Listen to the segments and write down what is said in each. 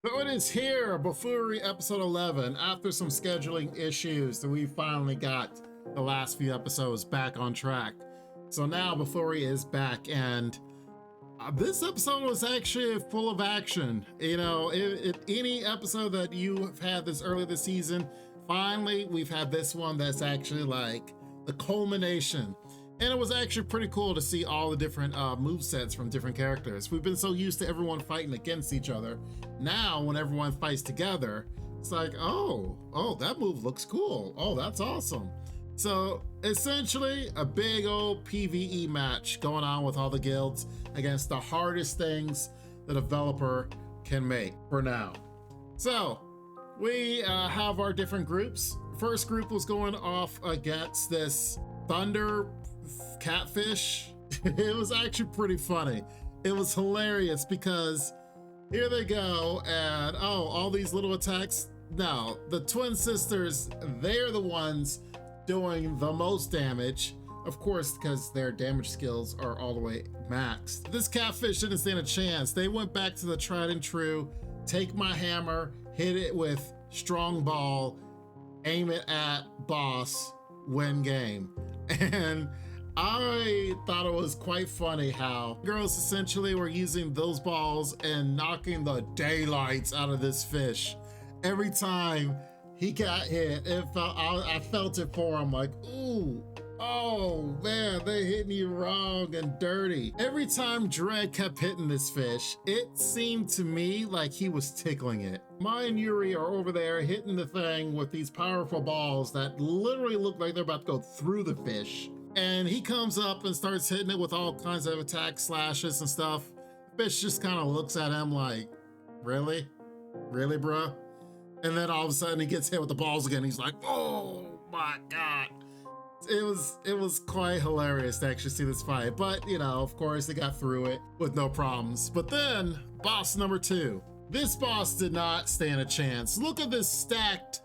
So it is here, Bofuri episode 11. After some scheduling issues, we finally got the last few episodes back on track. So now Bofuri is back, and this episode was actually full of action. You know, any episode that you have had this early this season, finally we've had this one that's actually like the culmination. And it was actually pretty cool to see all the different move sets from different characters. We've been so used to everyone fighting against each other. Now, when everyone fights together, it's like, oh, that move looks cool. Oh, that's awesome. So essentially, a big old PvE match going on with all the guilds against the hardest things the developer can make for now. So we have our different groups. First group was going off against this Thunder catfish. It was actually pretty funny. It was hilarious because here they go, and all these little attacks. No, the twin sisters, they're the ones doing the most damage, of course, because their damage skills are all the way maxed. This catfish didn't stand a chance. They went back to the tried and true, take my hammer, hit it with strong ball, aim it at boss, win game. And I thought it was quite funny how girls essentially were using those balls and knocking the daylights out of this fish. Every time he got hit, I felt it for him, like, ooh, oh man, they hitting you wrong and dirty. Every time Dread kept hitting this fish, it seemed to me like he was tickling it. Mai and Yuri are over there hitting the thing with these powerful balls that literally look like they're about to go through the fish. And he comes up and starts hitting it with all kinds of attacks, slashes and stuff. The fish just kind of looks at him like, really? Really, bruh? And then all of a sudden he gets hit with the balls again. He's like, oh my God. It was quite hilarious to actually see this fight. But, you know, of course, they got through it with no problems. But then, boss number 2. This boss did not stand a chance. Look at this stacked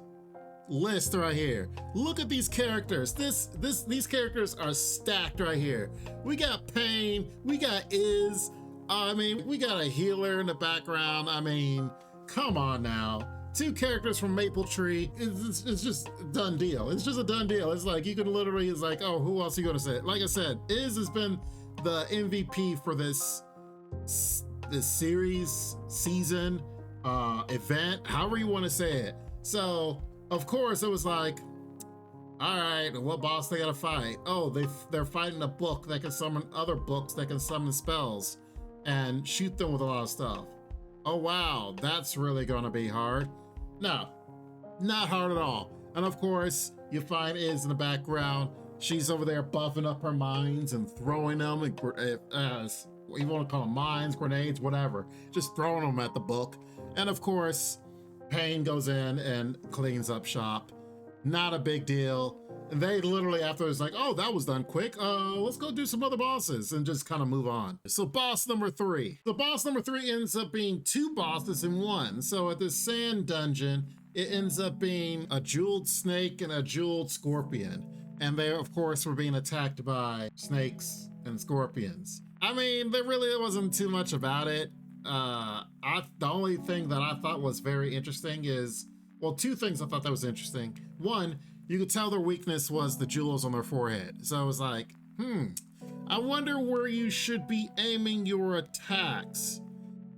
list right here. Look at these characters. These characters are stacked right here. We got Pain, we got Iz, I mean, we got a healer in the background. I mean, come on now. 2 characters from Maple Tree. It's just a done deal. It's just a done deal. It's like you can literally, it's like, oh, who else are you gonna say? Like I said, Iz has been the MVP for this series, season, event, however you want to say it. So of course, it was like, all right, what boss they gotta fight? Oh, they're fighting a book that can summon other books that can summon spells and shoot them with a lot of stuff. Oh wow, that's really gonna be hard. No, not hard at all. And of course, you find Iz in the background. She's over there buffing up her mines and throwing them, and you want to call them mines, grenades, whatever. Just throwing them at the book. And of course, Pain goes in and cleans up shop. Not a big deal. And they literally after it's like, oh, that was done quick. Let's go do some other bosses and just kind of move on. So boss number 3. The boss number 3 ends up being 2 bosses in one. So at this sand dungeon, it ends up being a jeweled snake and a jeweled scorpion. And they, of course, were being attacked by snakes and scorpions. I mean, there really wasn't too much about it. The only thing that I thought was very interesting is, well, 2 things I thought that was interesting. One, you could tell their weakness was the jewels on their forehead. So I was like, I wonder where you should be aiming your attacks.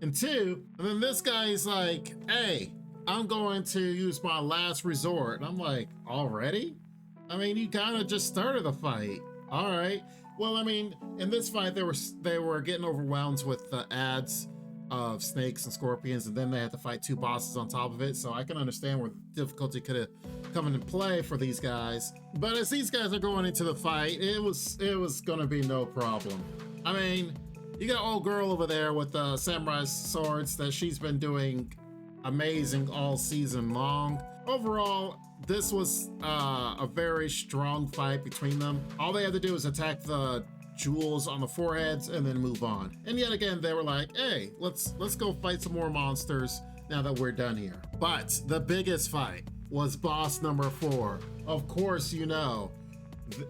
And 2, and then this guy's like, hey, I'm going to use my last resort. And I'm like, already? I mean, you kind of just started the fight. All right. Well, I mean, in this fight, they were getting overwhelmed with the ads of snakes and scorpions, and then they had to fight 2 bosses on top of it. So I can understand where the difficulty could have come into play for these guys. But as these guys are going into the fight, it was gonna be no problem. I mean, you got old girl over there with the samurai swords that she's been doing amazing all season long. Overall, this was a very strong fight between them. All they had to do was attack the jewels on the foreheads and then move on. And yet again, they were like, hey, let's go fight some more monsters now that we're done here. But the biggest fight was boss number 4. Of course, you know,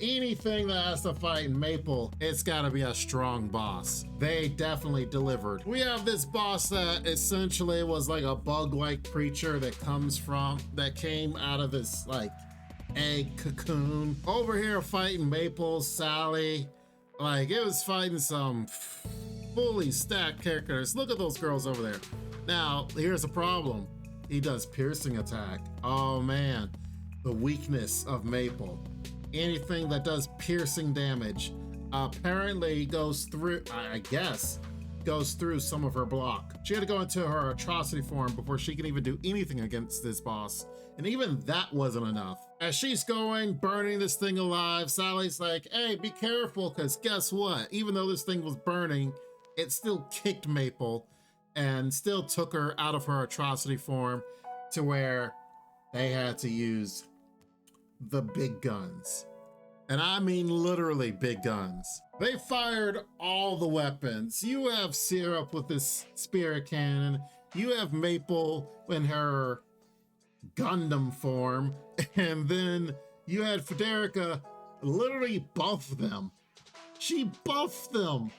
anything that has to fight Maple, it's gotta be a strong boss. They definitely delivered. We have this boss that essentially was like a bug-like creature that came out of this like egg cocoon. Over here fighting Maple, Sally, like it was fighting some fully stacked characters. Look at those girls over there. Now, here's a problem. He does piercing attack. Oh man, the weakness of Maple. Anything that does piercing damage apparently goes through, I guess, goes through some of her block. She had to go into her atrocity form before she can even do anything against this boss. And even that wasn't enough. As she's going, burning this thing alive, Sally's like, hey, be careful, because guess what? Even though this thing was burning, it still kicked Maple and still took her out of her atrocity form to where they had to use the big guns. And I mean literally big guns. They fired all the weapons. You have Syrup with this spirit cannon. You have Maple in her Gundam form. And then you had Federica literally buff them. She buffed them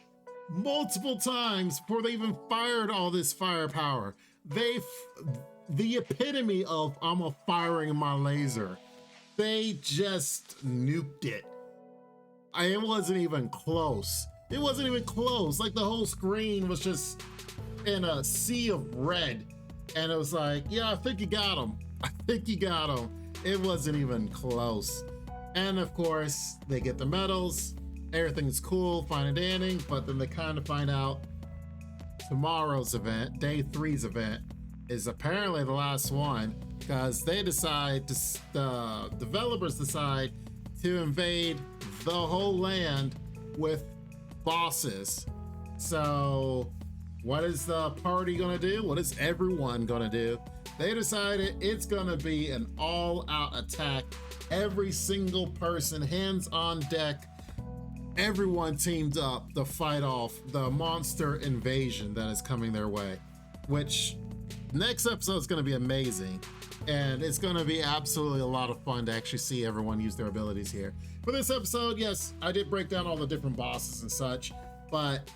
multiple times before they even fired all this firepower. The epitome of I'm firing my laser. They just nuked it. It wasn't even close. It wasn't even close. Like the whole screen was just in a sea of red. And it was like, yeah, I think you got him. I think you got him. It wasn't even close. And of course, they get the medals. Everything's cool, fine and dandy. But then they kind of find out tomorrow's event, day 3's event, is apparently the last one, because they decide the developers decide to invade the whole land with bosses. So what is the party gonna do? What is everyone gonna do? They decided it's gonna be an all-out attack. Every single person, hands on deck. Everyone teamed up to fight off the monster invasion that is coming their way, which next episode is going to be amazing, and it's going to be absolutely a lot of fun to actually see everyone use their abilities here. For this episode, yes, I did break down all the different bosses and such, but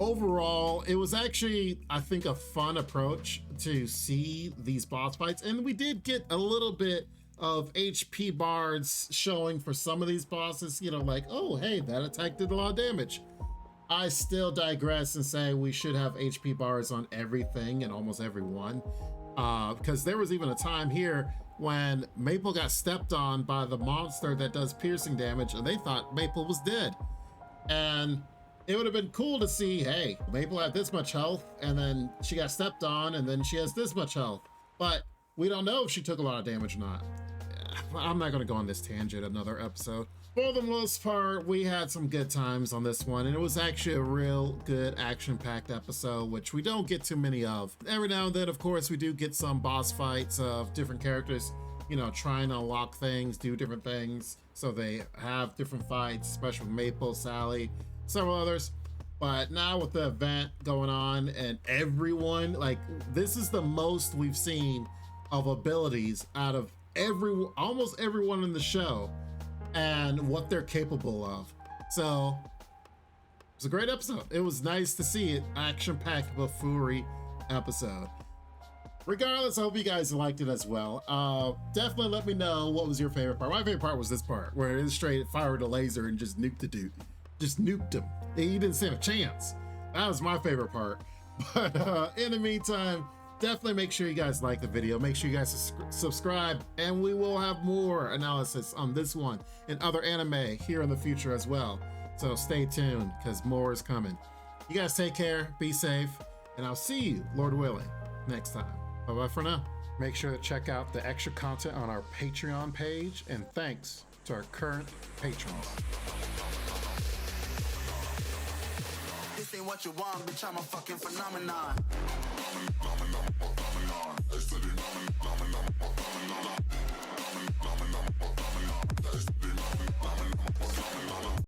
overall, it was actually, I think, a fun approach to see these boss fights, and we did get a little bit of HP bars showing for some of these bosses, you know, like, oh, hey, that attack did a lot of damage. I still digress and say we should have HP bars on everything and almost every one, because there was even a time here when Maple got stepped on by the monster that does piercing damage, and they thought Maple was dead. And it would have been cool to see, hey, Maple had this much health, and then she got stepped on, and then she has this much health. But we don't know if she took a lot of damage or not. I'm not going to go on this tangent another episode. For the most part, we had some good times on this one, and it was actually a real good action-packed episode, which we don't get too many of. Every now and then, of course, we do get some boss fights of different characters, you know, trying to unlock things, do different things, so they have different fights, especially with Maple, Sally, several others. But now with the event going on and everyone, like, this is the most we've seen of abilities out of almost everyone in the show and what they're capable of. So it was a great episode. It was nice to see it, action-packed Bofuri episode. Regardless, I hope you guys liked it as well. Definitely let me know what was your favorite part. My favorite part was this part where it straight fired a laser and just nuked the dude. Just nuked him. He didn't stand a chance. That was my favorite part. But in the meantime, definitely make sure you guys like the video. Make sure you guys subscribe, and we will have more analysis on this one and other anime here in the future as well. So stay tuned, because more is coming. You guys take care, be safe, and I'll see you, Lord willing, next time. Bye-bye for now. Make sure to check out the extra content on our Patreon page, and thanks to our current patrons. This ain't what you want, bitch, I'm a fucking phenomenon. Phenomenon.